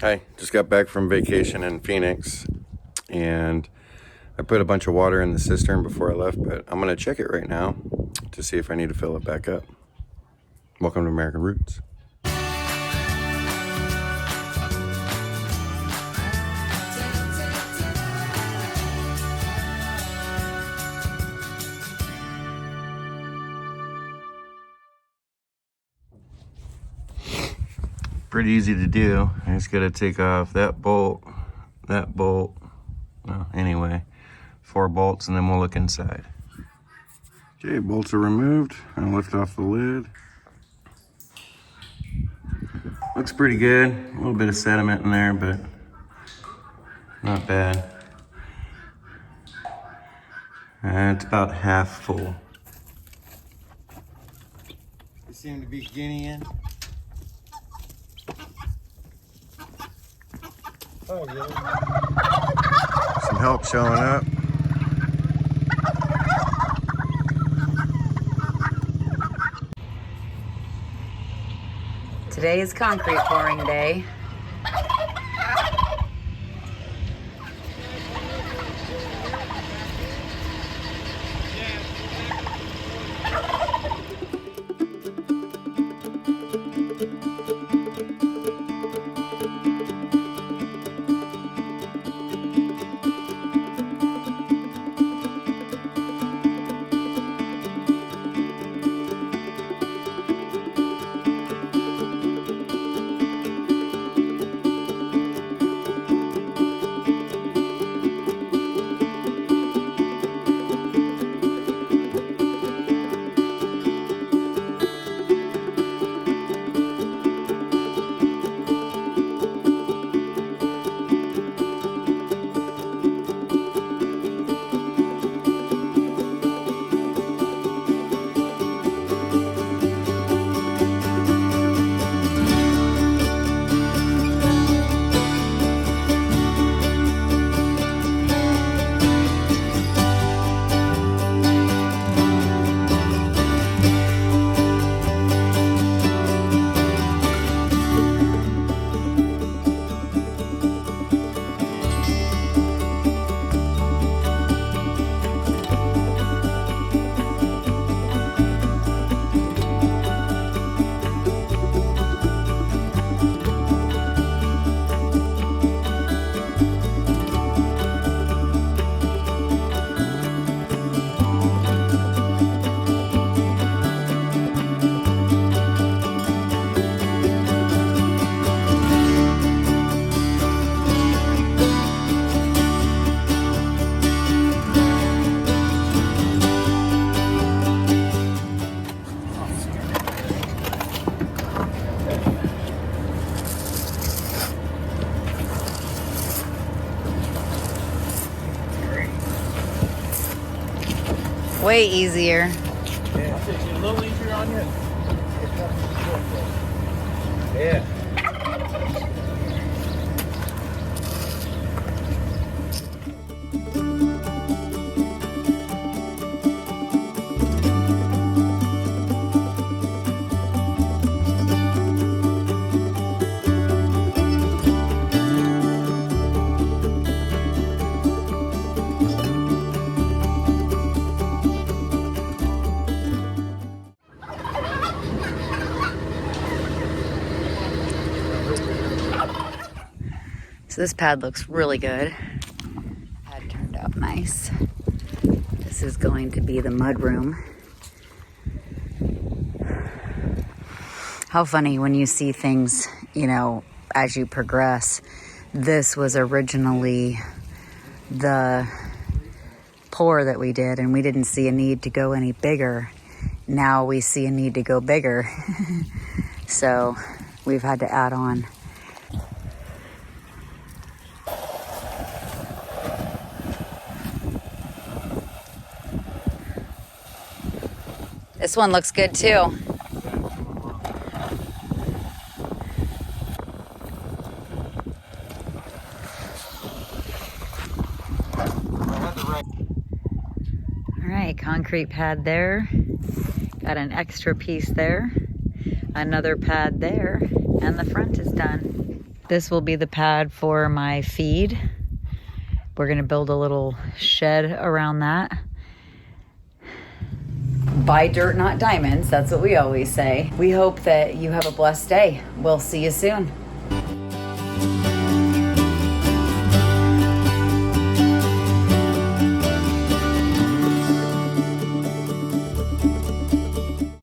Hi, just got back from vacation in Phoenix, and I put a bunch of water in the cistern before I left, but I'm gonna check it right now to see if I need to fill it back up. Welcome to American Roots. Pretty easy to do. I just gotta take off that bolt, well, anyway, 4 bolts, and then we'll look inside. Okay, bolts are removed. I'll lift off the lid. Looks pretty good. A little bit of sediment in there, but not bad. It's about half full. They seem to be guineaing. Oh, yeah. Some help showing up. Today is concrete pouring day. Way easier. Yeah, it's a little easier on you. Yeah. So this pad looks really good. Pad turned out nice. This is going to be the mud room. How funny when you see things, you know, as you progress. This was originally the pour that we did, and we didn't see a need to go any bigger. Now we see a need to go bigger. So we've had to add on. This one looks good too. All right, concrete pad there. Got an extra piece there. Another pad there, and the front is done. This will be the pad for my feed. We're gonna build a little shed around that. Buy dirt, not diamonds. That's what we always say. We hope that you have a blessed day. We'll see you soon.